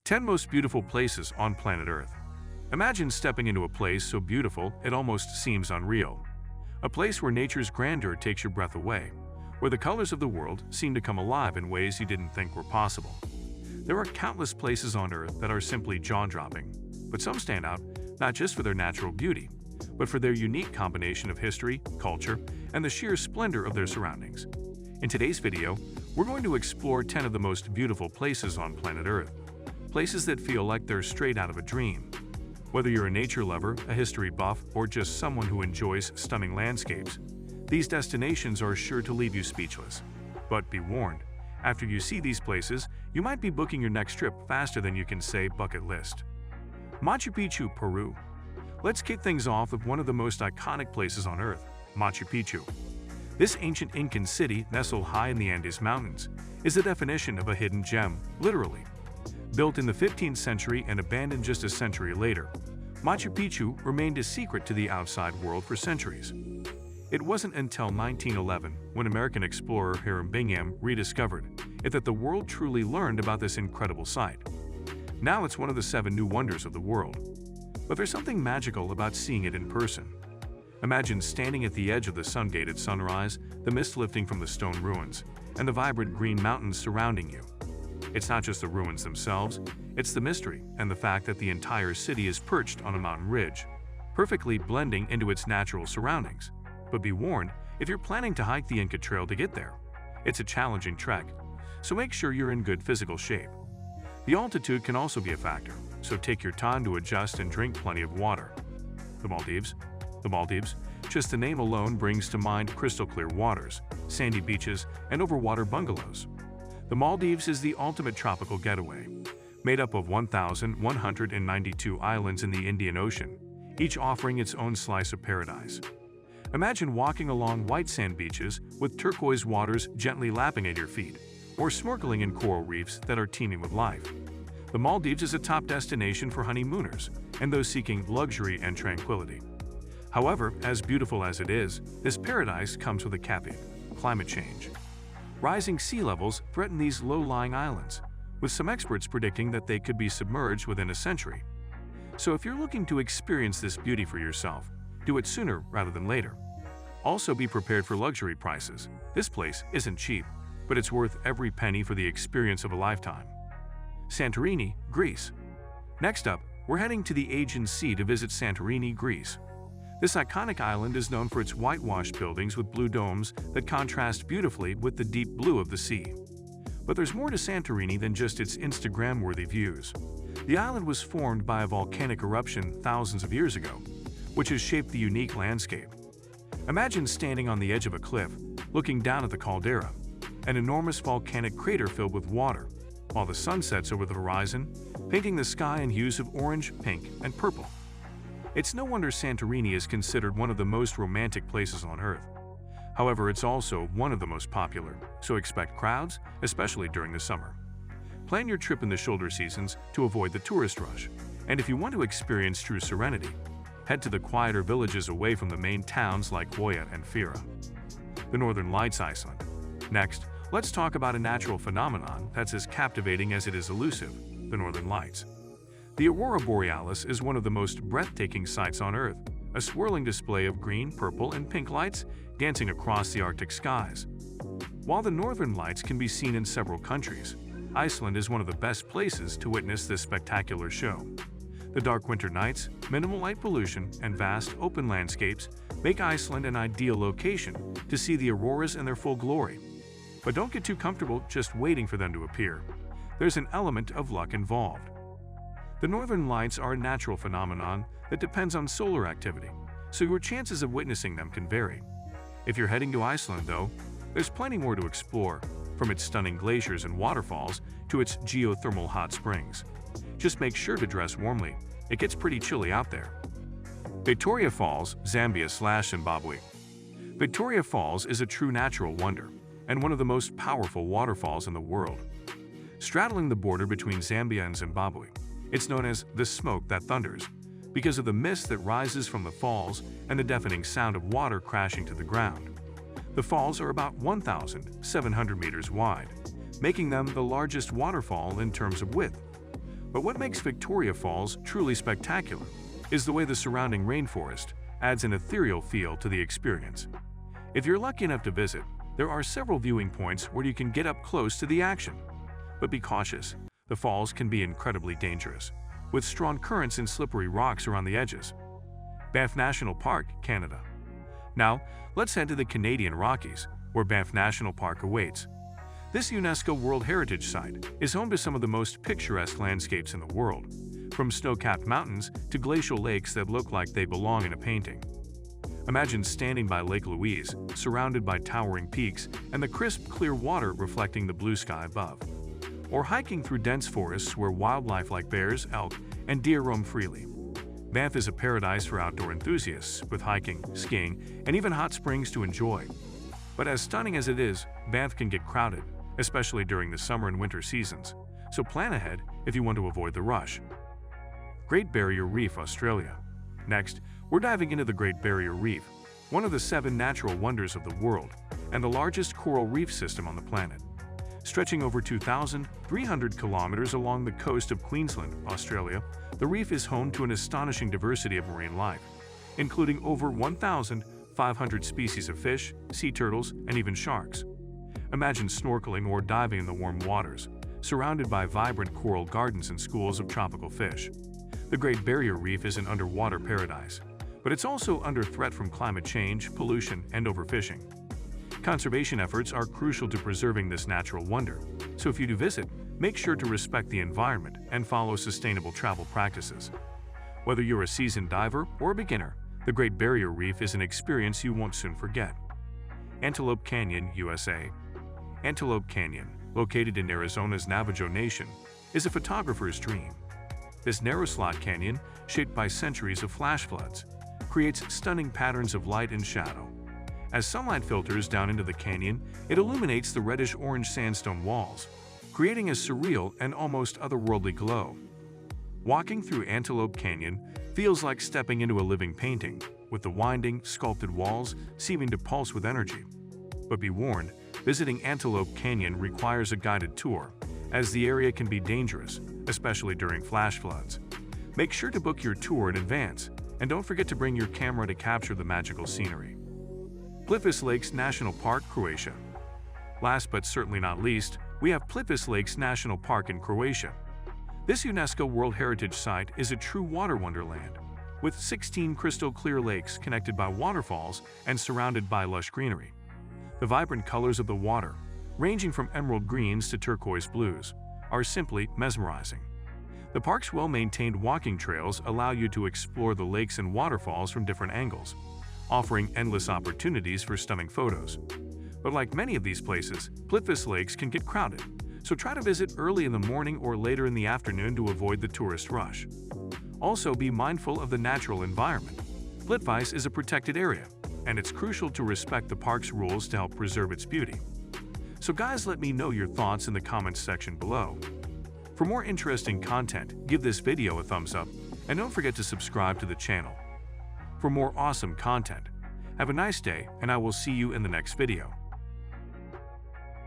10 most beautiful places on planet Earth. Imagine stepping into a place so beautiful it almost seems unreal. A place where nature's grandeur takes your breath away, where the colors of the world seem to come alive in ways you didn't think were possible. There are countless places on Earth that are simply jaw-dropping, but some stand out not just for their natural beauty, but for their unique combination of history, culture, and the sheer splendor of their surroundings. In today's video, we're going to explore 10 of the most beautiful places on planet Earth. Places that feel like they're straight out of a dream. Whether you're a nature lover, a history buff, or just someone who enjoys stunning landscapes, these destinations are sure to leave you speechless. But be warned, after you see these places, you might be booking your next trip faster than you can say bucket list. Machu Picchu, Peru. Let's kick things off with one of the most iconic places on Earth, Machu Picchu. This ancient Incan city, nestled high in the Andes Mountains, is the definition of a hidden gem, literally. Built in the 15th century and abandoned just a century later, Machu Picchu remained a secret to the outside world for centuries. It wasn't until 1911, when American explorer Hiram Bingham rediscovered it, that the world truly learned about this incredible site. Now it's one of the 7 new wonders of the world. But there's something magical about seeing it in person. Imagine standing at the edge of the sun-gated sunrise, the mist lifting from the stone ruins, and the vibrant green mountains surrounding you. It's not just the ruins themselves, it's the mystery and the fact that the entire city is perched on a mountain ridge, perfectly blending into its natural surroundings. But be warned, if you're planning to hike the Inca Trail to get there, it's a challenging trek, so make sure you're in good physical shape. The altitude can also be a factor, so take your time to adjust and drink plenty of water. The Maldives. The Maldives, just the name alone brings to mind crystal clear waters, sandy beaches, and overwater bungalows. The Maldives is the ultimate tropical getaway, made up of 1,192 islands in the Indian Ocean, each offering its own slice of paradise. Imagine walking along white sand beaches with turquoise waters gently lapping at your feet, or snorkeling in coral reefs that are teeming with life. The Maldives is a top destination for honeymooners and those seeking luxury and tranquility. However, as beautiful as it is, this paradise comes with a caveat: climate change. Rising sea levels threaten these low-lying islands, with some experts predicting that they could be submerged within a century. So if you're looking to experience this beauty for yourself, do it sooner rather than later. Also be prepared for luxury prices. This place isn't cheap, but it's worth every penny for the experience of a lifetime. Santorini, Greece. Next up, we're heading to the Aegean Sea to visit Santorini, Greece. This iconic island is known for its whitewashed buildings with blue domes that contrast beautifully with the deep blue of the sea. But there's more to Santorini than just its Instagram-worthy views. The island was formed by a volcanic eruption thousands of years ago, which has shaped the unique landscape. Imagine standing on the edge of a cliff, looking down at the caldera, an enormous volcanic crater filled with water, while the sun sets over the horizon, painting the sky in hues of orange, pink, and purple. It's no wonder Santorini is considered one of the most romantic places on Earth. However, it's also one of the most popular, so expect crowds, especially during the summer. Plan your trip in the shoulder seasons to avoid the tourist rush, and if you want to experience true serenity, head to the quieter villages away from the main towns like Hoya and Fira. The Northern Lights, Iceland. Next, let's talk about a natural phenomenon that's as captivating as it is elusive: the Northern Lights. The Aurora Borealis is one of the most breathtaking sights on Earth, a swirling display of green, purple, and pink lights dancing across the Arctic skies. While the Northern Lights can be seen in several countries, Iceland is one of the best places to witness this spectacular show. The dark winter nights, minimal light pollution, and vast, open landscapes make Iceland an ideal location to see the auroras in their full glory. But don't get too comfortable just waiting for them to appear. There's an element of luck involved. The Northern Lights are a natural phenomenon that depends on solar activity, so your chances of witnessing them can vary. If you're heading to Iceland, though, there's plenty more to explore, from its stunning glaciers and waterfalls to its geothermal hot springs. Just make sure to dress warmly. It gets pretty chilly out there. Victoria Falls, Zambia/Zimbabwe. Victoria Falls is a true natural wonder and one of the most powerful waterfalls in the world. Straddling the border between Zambia and Zimbabwe, it's known as the smoke that thunders because of the mist that rises from the falls and the deafening sound of water crashing to the ground. The falls are about 1,700 meters wide, making them the largest waterfall in terms of width. But what makes Victoria Falls truly spectacular is the way the surrounding rainforest adds an ethereal feel to the experience. If you're lucky enough to visit, there are several viewing points where you can get up close to the action. But be cautious, the falls can be incredibly dangerous, with strong currents and slippery rocks around the edges. Banff National Park, Canada. Now, let's head to the Canadian Rockies, where Banff National Park awaits. This UNESCO World Heritage Site is home to some of the most picturesque landscapes in the world, from snow-capped mountains to glacial lakes that look like they belong in a painting. Imagine standing by Lake Louise, surrounded by towering peaks and the crisp, clear water reflecting the blue sky above. Or hiking through dense forests where wildlife like bears, elk, and deer roam freely. Banff is a paradise for outdoor enthusiasts, with hiking, skiing, and even hot springs to enjoy. But as stunning as it is, Banff can get crowded, especially during the summer and winter seasons, so plan ahead if you want to avoid the rush. Great Barrier Reef, Australia. Next, we're diving into the Great Barrier Reef, one of the 7 natural wonders of the world, and the largest coral reef system on the planet. Stretching over 2,300 kilometers along the coast of Queensland, Australia, the reef is home to an astonishing diversity of marine life, including over 1,500 species of fish, sea turtles, and even sharks. Imagine snorkeling or diving in the warm waters, surrounded by vibrant coral gardens and schools of tropical fish. The Great Barrier Reef is an underwater paradise, but it's also under threat from climate change, pollution, and overfishing. Conservation efforts are crucial to preserving this natural wonder, so if you do visit, make sure to respect the environment and follow sustainable travel practices. Whether you're a seasoned diver or a beginner, the Great Barrier Reef is an experience you won't soon forget. Antelope Canyon, USA. Antelope Canyon, located in Arizona's Navajo Nation, is a photographer's dream. This narrow slot canyon, shaped by centuries of flash floods, creates stunning patterns of light and shadow. As sunlight filters down into the canyon, it illuminates the reddish-orange sandstone walls, creating a surreal and almost otherworldly glow. Walking through Antelope Canyon feels like stepping into a living painting, with the winding, sculpted walls seeming to pulse with energy. But be warned, visiting Antelope Canyon requires a guided tour, as the area can be dangerous, especially during flash floods. Make sure to book your tour in advance, and don't forget to bring your camera to capture the magical scenery. Plitvice Lakes National Park, Croatia. Last but certainly not least, we have Plitvice Lakes National Park in Croatia. This UNESCO World Heritage Site is a true water wonderland, with 16 crystal-clear lakes connected by waterfalls and surrounded by lush greenery. The vibrant colors of the water, ranging from emerald greens to turquoise blues, are simply mesmerizing. The park's well-maintained walking trails allow you to explore the lakes and waterfalls from different angles, offering endless opportunities for stunning photos. But like many of these places, Plitvice Lakes can get crowded, so try to visit early in the morning or later in the afternoon to avoid the tourist rush. Also, be mindful of the natural environment. Plitvice is a protected area, and it's crucial to respect the park's rules to help preserve its beauty. So guys, let me know your thoughts in the comments section below. For more interesting content, give this video a thumbs up, and don't forget to subscribe to the channel. For more awesome content, have a nice day, and I will see you in the next video.